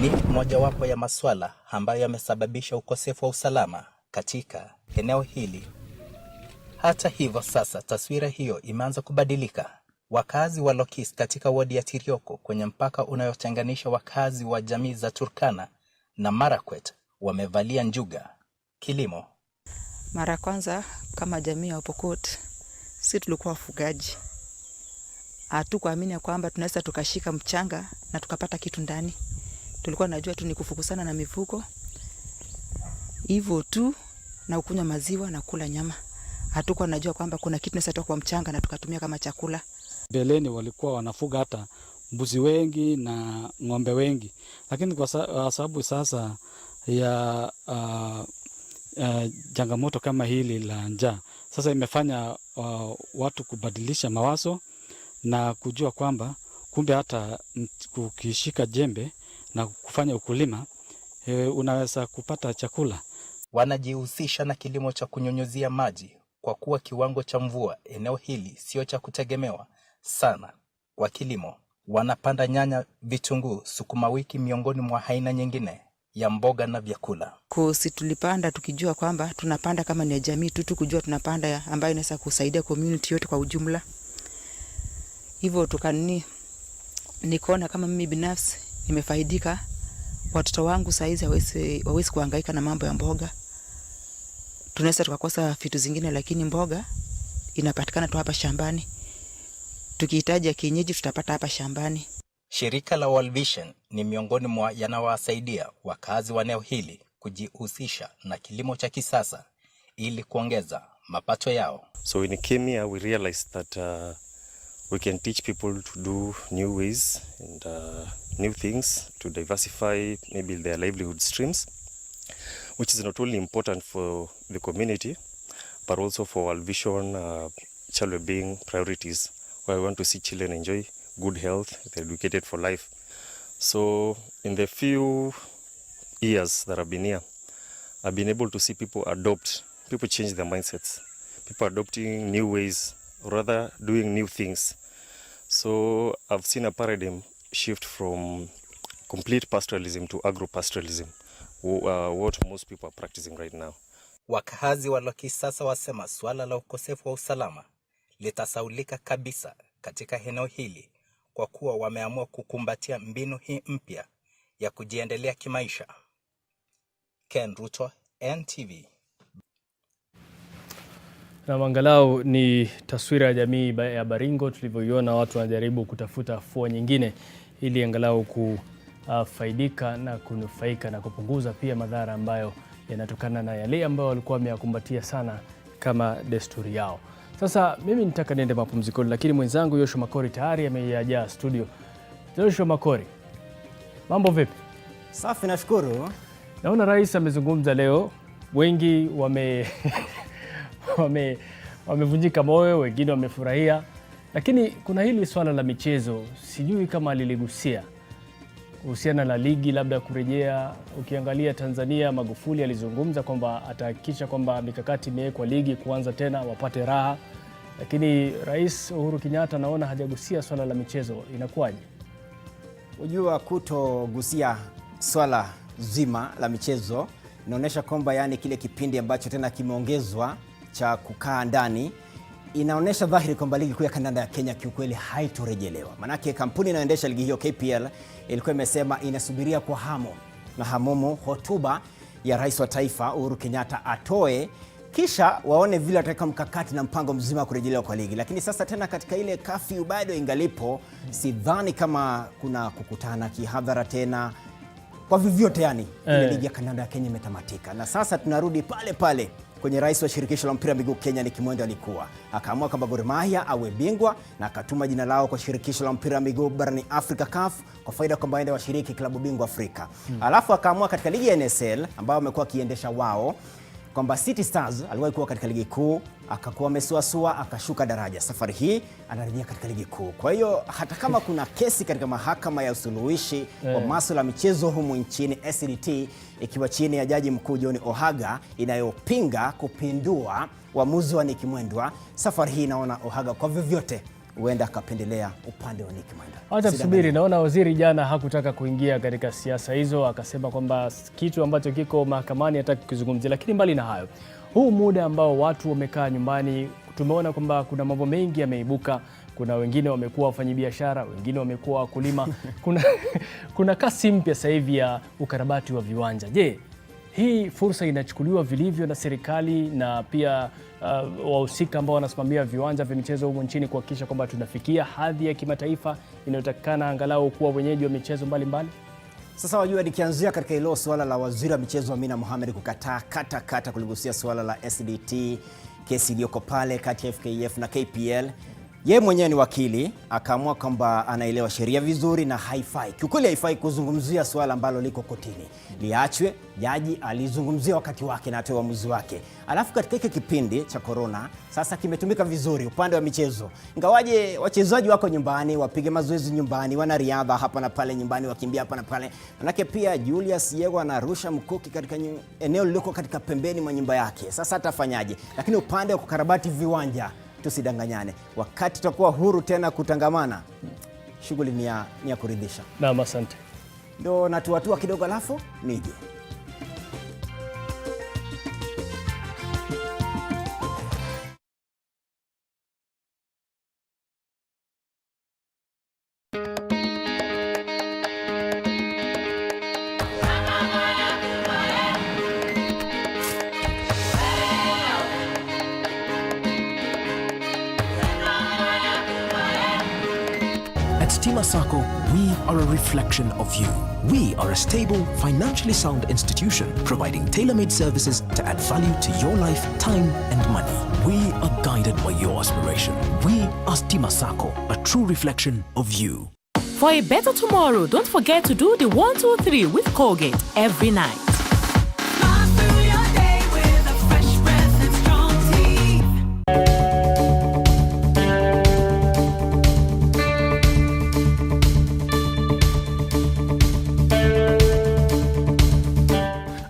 Ni mojawapo ya masuala ambayo yamesababisha ukosefu wa usalama katika eneo hili. Hata hivyo sasa taswira hiyo imeanza kubadilika. Wakazi wa Lokis katika wadi ya Tirioko kwenye mpaka unayotenganisha wakazi wa jamii za Turkana na Marakwet wamevalia njuga kilimo. Mara kwanza kama jamii ya Pokot, sisi tulikuwa wafugaji. Hatukuamini kwamba tunaweza tukashika mchanga na tukapata kitu ndani. Tulikuwa najua tu ni kufukusana na mifugo. Hivyo tu na kunywa maziwa na kula nyama. Hatukuwa najua kwamba kuna kitu tunaweza toka kwa mchanga na tukatumia kama chakula. Beleni walikuwa wanafuga hata mbuzi wengi na ng'ombe wengi. Lakini kwa sababu sasa ya changamoto kama hili la njaa, sasa imefanya watu kubadilisha mawazo na kujua kwamba kumbe hata ukishika jembe na kufanya ukulima unaweza kupata chakula. Wanajihusisha na kilimo cha kunyunyuzia maji kwa kuwa kiwango cha mvua eneo hili sio cha kutegemewa sana kwa kilimo. Wanapanda nyanya, vitunguu, sukuma wiki miongoni mwa aina nyingine ya mboga na vyakula. Kusi tulipanda tukijua kwamba tunapanda kama ni jamii tu, kujua tunapanda ambayo inaweza kusaidia community yote kwa ujumla. Hivyo nikaona kama mimi binafsi nimefaidika. Watoto wangu saizi hawezi kuhangaika na mambo ya mboga. Tunaweza tukakosa vitu zingine, lakini mboga inapatikana tu hapa shambani. Tukihitaji ya kienyeji tutapata hapa shambani. Shirika la World Vision ni miongoni mwa yanawasaidia wakazi wa eneo hili kujihusisha na kilimo cha kisasa ili kuongeza mapato yao. So in Kenya we realized that we can teach people to do new ways and new things to diversify maybe their livelihood streams, which is not only important for the community but also for World Vision child well-being priorities, where we want to see children enjoy good health, they're educated for life. So in the few years that I've been here, I've been able to see people change their mindsets, people adopting new ways, or rather doing new things. So I've seen a paradigm shift from complete pastoralism to agro-pastoralism, what most people are practicing right now. Wakazi wa Lokis sasa wasema swala la ukosefu wa usalama litasaulika kabisa katika eneo hili kwa kuwa wameamua kukumbatia mbinu hii mpya ya kujiendelea kimaisha. Ken Ruto, NTV. Na angalau ni taswira ya jamii ya Baringo tulivyoiona, watu wanajaribu kutafuta afua nyingine ili angalau kufaidika na kunufaika na kupunguza pia madhara ambayo yanatokana na yale ambayo walikuwa wameyakumbatia sana kama desturi yao. Sasa mimi nitaka niende mapumzikoni, lakini mwenzangu Yoshua Makori tayari amejaa studio. Yoshua Makori, mambo vipi? Safi, nashukuru. Naona rais amezungumza leo, wengi wamevunjika moyo, wengine wamefurahia, lakini kuna hili swala la michezo, sijui kama aliligusia kuhusiana na ligi labda kurejea. Ukiangalia Tanzania, Magufuli alizungumza kwamba atahakikisha kwamba mikakati imewekwa ligi kuanza tena wapate raha, lakini Rais Uhuru Kenyatta naona hajagusia swala la michezo. Inakuwaje? Unajua, kutogusia swala zima la michezo inaonyesha kwamba yani kile kipindi ambacho tena kimeongezwa cha kukaa ndani inaonyesha dhahiri kwamba ligi kuu ya kandanda ya Kenya kiukweli haitorejelewa. Manake kampuni inayoendesha ligi hiyo KPL ilikuwa imesema inasubiria kwa hamu na hamumu hotuba ya rais wa taifa Uhuru Kenyatta atoe, kisha waone vile ataweka mkakati na mpango mzima kurejelewa kwa ligi. Lakini sasa tena katika ile kafyu bado ingalipo, sidhani kama kuna kukutana kihadhara tena. Kwa vyovyote yani ile ligi ya kandanda ya Kenya imetamatika, na sasa tunarudi pale pale kwenye rais wa shirikisho la mpira miguu Kenya ni Kimwendo alikuwa akaamua kwamba Gor Mahia awe bingwa na akatuma jina lao kwa shirikisho la mpira miguu barani Afrika CAF kwa faida kwamba waende washiriki klabu bingwa Afrika. Alafu akaamua katika ligi ya NSL ambayo wamekuwa kiendesha wao kwamba City Stars aliwahi kuwa katika ligi kuu, akakuwa amesuasua akashuka daraja. Safari hii anarejea katika ligi kuu. Kwa hiyo hata kama kuna kesi katika mahakama ya usuluhishi wa masuala ya michezo humu nchini SENSODYNE ikiwa chini ya jaji mkuu Jioni Ohaga inayopinga kupindua uamuzi wa Nick Mwendwa, safari hii naona Ohaga kwa vyovyote huenda akapendelea upande wa Nick Mwenda. Hata tusubiri, naona waziri jana hakutaka kuingia katika siasa hizo, akasema kwamba kitu ambacho kiko mahakamani hataki kuzungumzia. Lakini mbali na hayo, huu muda ambao watu wamekaa nyumbani, tumeona kwamba kuna mambo mengi yameibuka. Kuna wengine wamekuwa wafanyabiashara, wengine wamekuwa wakulima. Kuna kasi mpya sasa hivi ya ukarabati wa viwanja. Je, hii fursa inachukuliwa vilivyo na serikali na pia wahusika ambao wanasimamia viwanja vya michezo humu nchini kuhakikisha kwamba tunafikia hadhi ya kimataifa inayotakikana angalau kuwa wenyeji wa michezo mbalimbali? Sasa wajua, nikianzia katika hilo swala la waziri wa michezo Amina Mohamed kukataa kata kuligusia swala la SDT, kesi iliyoko pale kati ya FKF na KPL. Yeye mwenyewe ni wakili, akaamua kwamba anaelewa sheria vizuri na haifai. Kiukweli haifai kuzungumzia swala ambalo liko kotini. Liachwe, jaji alizungumzia wakati wake na atoe uamuzi wake. Alafu katika hiki kipindi cha corona, sasa kimetumika vizuri upande wa michezo. Ingawaje wachezaji wako nyumbani, wapige mazoezi nyumbani, wanariadha hapa na pale nyumbani, wakimbia hapa na pale. Manake pia Julius Yego anarusha mkuki katika eneo liliko katika pembeni mwa nyumba yake. Sasa atafanyaje? Lakini upande wa kukarabati viwanja, tusidanganyane, wakati tutakuwa huru tena kutangamana, shughuli ni ya kuridhisha. Naam, asante. Ndio natuatua kidogo alafu nije. Sacco, we are a reflection of you. We are a stable, financially sound institution providing tailor-made services to add value to your life, time and money. We are guided by your aspiration. We are Stima Sacco, a true reflection of you. For a better tomorrow, don't forget to do the 1, 2, 3 with Colgate every night.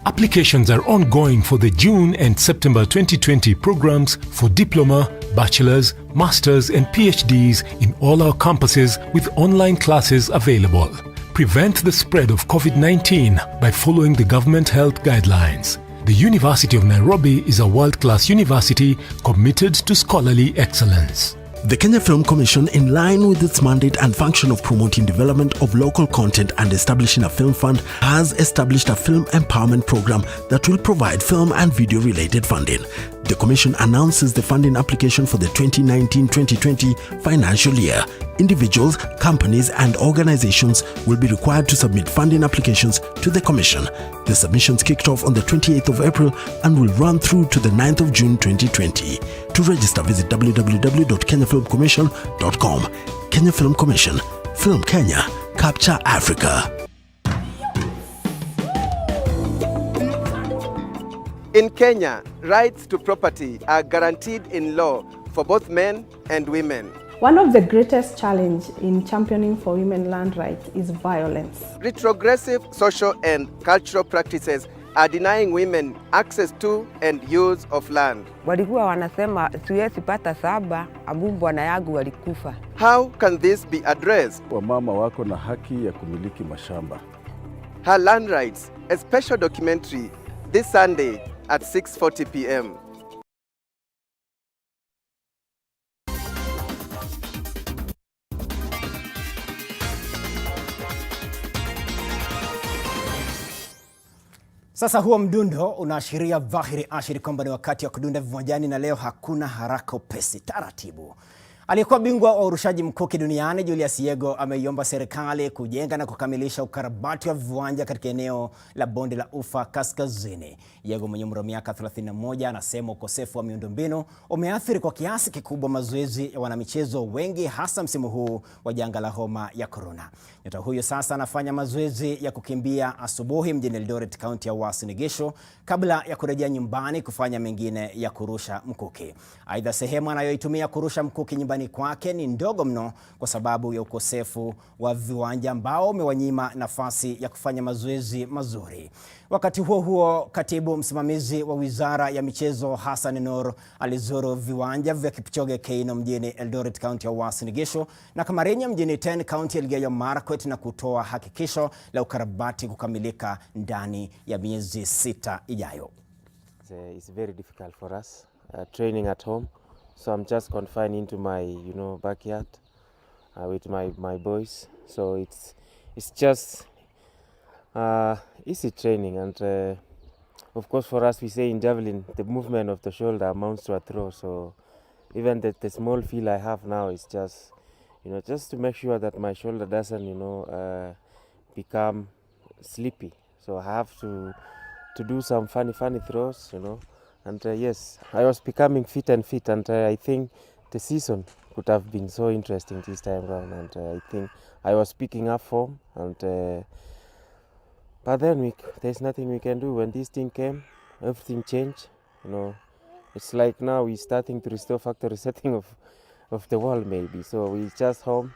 Applications are ongoing for the June and September 2020 programs for diploma, bachelor's, master's and PhDs in all our campuses with online classes available. Prevent the spread of COVID-19 by following the government health guidelines. The University of Nairobi is a world-class university committed to scholarly excellence. The Kenya Film Commission, in line with its mandate and function of promoting development of local content and establishing a film fund, has established a film empowerment program that will provide film and video-related funding. The Commission announces the funding application for the 2019-2020 financial year. Individuals, companies and organizations will be required to submit funding applications to the Commission. The submissions kicked off on the 28th of April and will run through to the 9th of June 2020. To register, visit www.kenyafilmcommission.com. Kenya Film Commission. Film Kenya. Capture Africa. In Kenya, rights to property are guaranteed in law for both men and women. One of the greatest challenges in championing for women land rights is violence. Retrogressive social and cultural practices are denying women access to and use of land. Walikuwa wanasema siwezi pata saba, abu bwana yangu walikufa. How can this be addressed? Wamama wako na haki ya kumiliki mashamba. Her Land Rights, a special documentary this Sunday at 6:40 p.m. Sasa huo mdundo unaashiria dhahiri ashiri kwamba ni wakati wa kudunda viwanjani, na leo hakuna haraka, upesi, taratibu. Aliyekuwa bingwa wa urushaji mkuki duniani Julius Yego ameiomba serikali kujenga na kukamilisha ukarabati wa viwanja katika eneo la bonde la Ufa Kaskazini. Yego mwenye umri wa miaka 31 anasema ukosefu wa miundombinu umeathiri kwa kiasi kikubwa mazoezi ya wanamichezo wengi, hasa msimu huu wa janga la homa ya corona. Nyota huyo sasa anafanya mazoezi ya kukimbia asubuhi mjini Eldoret, kaunti ya Uasin Gishu, kabla ya kurejea nyumbani kufanya mengine ya kurusha mkuki. Aidha, sehemu anayoitumia kurusha mkuki nyumbani nyumbani kwake ni ndogo mno kwa sababu ya ukosefu wa viwanja ambao umewanyima nafasi ya kufanya mazoezi mazuri. Wakati huo huo, katibu msimamizi wa Wizara ya Michezo Hassan Nur alizuru viwanja vya Kipchoge Keino mjini Eldoret, kaunti ya Uasin Gishu na Kamarenya mjini Ten, kaunti ya Elgeyo Marakwet na kutoa hakikisho la ukarabati kukamilika ndani ya miezi 6 ijayo. It's very difficult for us training at home, so I'm just confined into my backyard with my boys, so it's just easy training. And of course for us, we say in javelin the movement of the shoulder amounts to a throw, so even the small feel I have now is just just to make sure that my shoulder doesn't become sleepy, so I have to do some funny throws, and yes, I was becoming fit, and I think the season could have been so interesting this time around, and I think I was picking up form, and but then there's nothing we can do. When this thing came, everything changed. It's like now we're starting to restore factory setting of the world maybe, so we just home.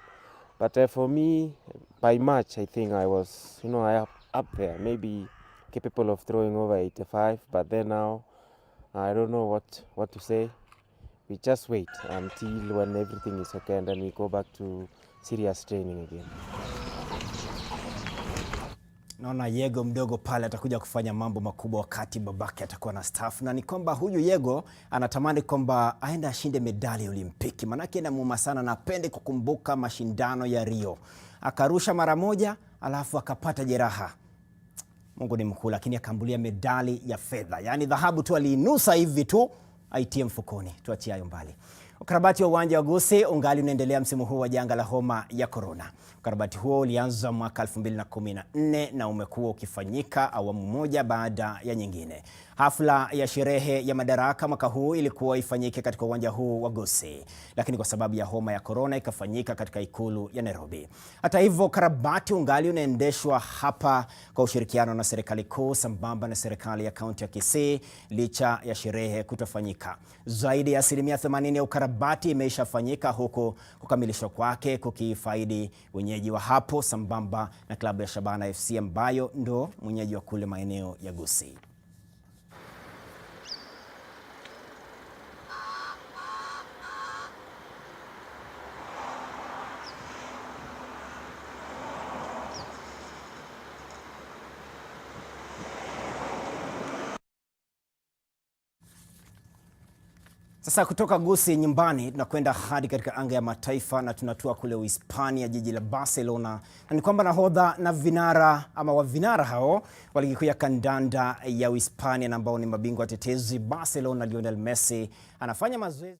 But for me, by March I think I was I up there, maybe capable of throwing over 85, but then now I don't know what to say. We just wait until when everything is okay, and then we go back to serious training again. Naona Yego mdogo pale atakuja kufanya mambo makubwa wakati babake atakuwa na staff, na ni kwamba huyu Yego anatamani kwamba aende ashinde medali ya Olimpiki, manake inamuuma sana na apende kukumbuka mashindano ya Rio. Akarusha mara moja alafu akapata jeraha. Mungu ni mkuu, lakini akambulia medali ya fedha. Yaani dhahabu tu aliinusa hivi tu aitie mfukoni. Tuachie hayo mbali. Ukarabati wa uwanja wa Gusii ungali unaendelea msimu huu wa janga la homa ya corona. Ukarabati huo ulianza mwaka 2014 na umekuwa ukifanyika awamu moja baada ya nyingine. Hafla ya sherehe ya madaraka mwaka huu ilikuwa ifanyike katika uwanja huu wa Gusii, lakini kwa sababu ya homa ya corona ikafanyika katika ikulu ya Nairobi. Hata hivyo, ukarabati ungali unaendeshwa hapa kwa ushirikiano na serikali kuu sambamba na serikali ya kaunti ya Kisii licha ya sherehe kutofanyika. Zaidi ya 80% ya ukarabati imeshafanyika, huku kukamilishwa kwake kukifaidi wenyeji wa hapo sambamba na klabu ya Shabana FC ambayo ndo mwenyeji wa kule maeneo ya Gusii. Sasa kutoka Gusii nyumbani tunakwenda hadi katika anga ya mataifa na tunatua kule Uhispania, jiji la Barcelona. Na ni kwamba nahodha na vinara ama wavinara hao wa ligi kuu ya kandanda ya Uhispania na ambao ni mabingwa watetezi Barcelona, Lionel Messi anafanya mazoezi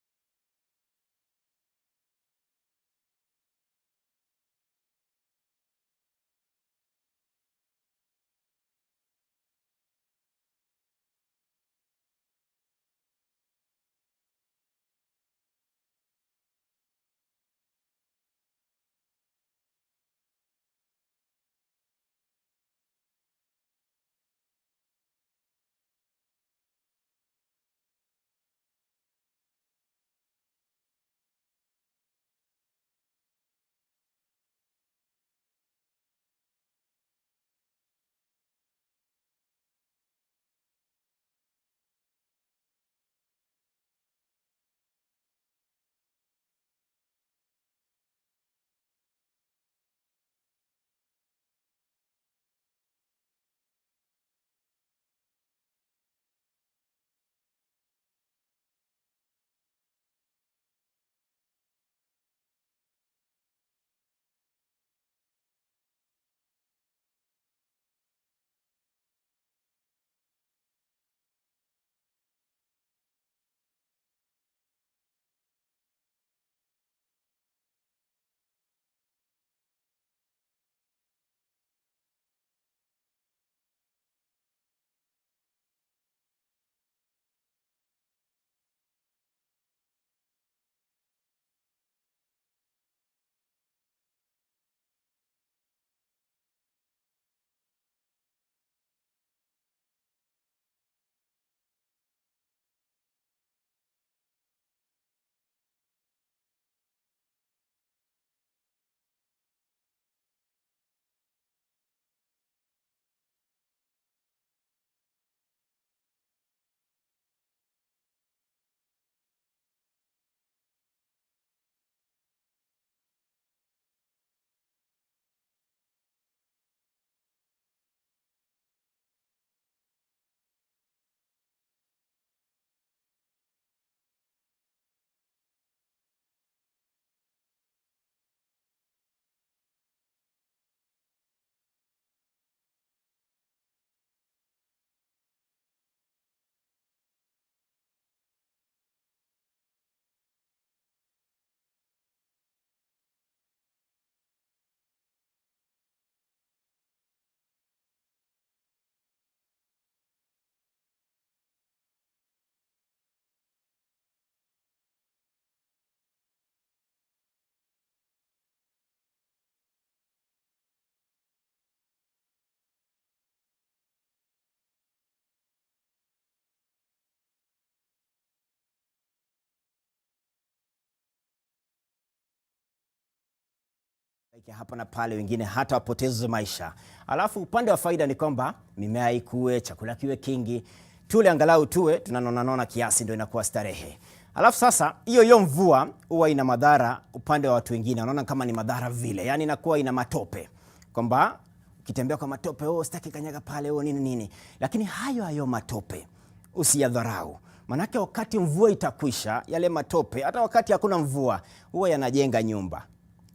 hapa na pale, wengine hata wapoteze maisha. Alafu upande wa faida ni kwamba mimea ikue, chakula kiwe kingi, tule angalau tuwe tunanona kiasi, ndio inakuwa starehe. Alafu sasa hiyo mvua huwa ina madhara upande wa watu wengine, wanaona kama ni madhara vile, yani inakuwa ina matope, kwamba ukitembea kwa matope, sitaki kanyaga pale, nini. Lakini hayo matope usiyadharau, manake wakati mvua itakwisha, yale matope, hata wakati hakuna mvua, huwa yanajenga nyumba,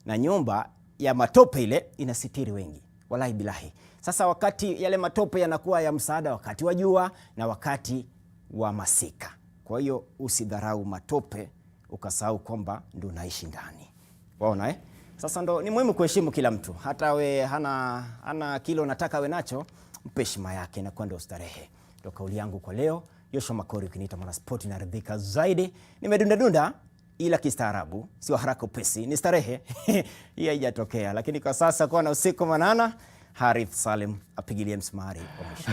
na nyumba ya matope ile inasitiri wengi, wallahi bilahi. Sasa wakati yale matope yanakuwa ya msaada wakati wa jua na wakati wa masika. Kwa hiyo usidharau matope ukasahau kwamba ndio unaishi ndani. Waona Sasa ndo ni muhimu kuheshimu kila mtu. Hata we hana kile unataka we nacho, mpe heshima yake na kwenda ustarehe. Ndio kauli yangu kwa leo. Joshua Makori, ukiniita mwanaspoti naridhika zaidi. Nimedunda ila kistaarabu, sio haraka upesi, ni starehe. Hii haijatokea, lakini kwa sasa kwa na usiku manana, Harith Salim apigilie msumari kwa mwisho.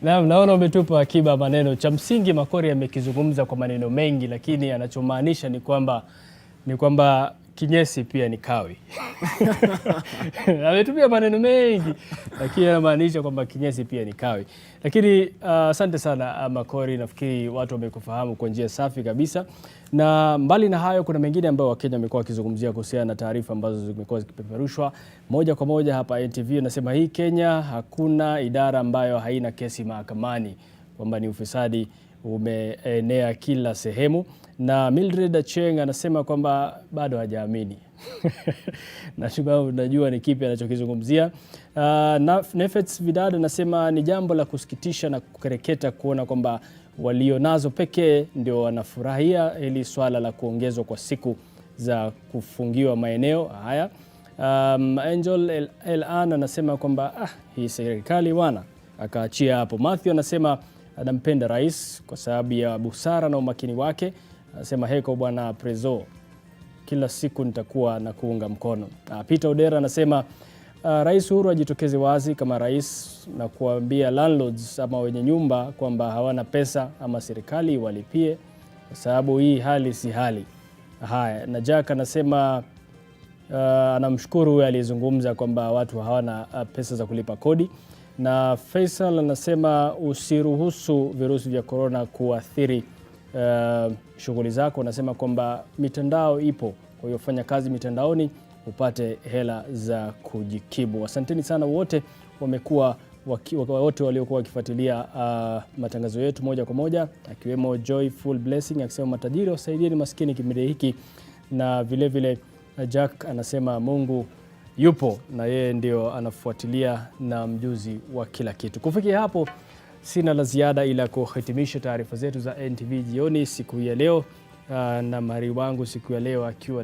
Naona umetupa akiba maneno. Cha msingi Makori amekizungumza kwa maneno mengi, lakini anachomaanisha ni kwamba kinyesi pia ni kawi. Ametumia maneno mengi, lakini anamaanisha kwamba kinyesi pia ni kawi. Lakini asante sana Makori, nafikiri watu wamekufahamu kwa njia safi kabisa. Na mbali na hayo, kuna mengine ambayo Wakenya wamekuwa wakizungumzia kuhusiana na taarifa ambazo zimekuwa zikipeperushwa moja kwa moja hapa NTV. Nasema hii Kenya hakuna idara ambayo haina kesi mahakamani, kwamba ni ufisadi umeenea kila sehemu. Na Mildred Acheng anasema kwamba bado hajaamini. Najua ni kipi anachokizungumzia. Nefets Vidad anasema ni jambo la kusikitisha na kukereketa kuona kwamba walionazo pekee ndio wanafurahia ili swala la kuongezwa kwa siku za kufungiwa maeneo haya. Angel Elan anasema kwamba hii serikali wana akaachia hapo. Matthew anasema anampenda rais kwa sababu ya busara na umakini wake. Anasema heko bwana Prezo, kila siku nitakuwa na kuunga mkono. Peter Odera anasema Rais Uhuru ajitokeze wazi kama rais na kuambia landlords ama wenye nyumba kwamba hawana pesa ama serikali walipie, kwa sababu hii hali si hali. Haya, na Jack anasema anamshukuru huyu aliyezungumza kwamba watu hawana pesa za kulipa kodi. Na Faisal anasema usiruhusu virusi vya corona kuathiri shughuli zako. Anasema kwamba mitandao ipo, kwa hiyo fanya kazi mitandaoni upate hela za kujikimu. Asanteni sana wote wote waliokuwa wakifuatilia matangazo yetu moja kwa moja, akiwemo Joyful Blessing akisema matajiri wasaidieni maskini kipindi hiki, na vile Jack anasema Mungu yupo na yeye ndio anafuatilia na mjuzi wa kila kitu. Kufikia hapo sina la ziada ila kuhitimisha taarifa zetu za NTV jioni siku ya leo, na mari wangu siku ya leo akiwa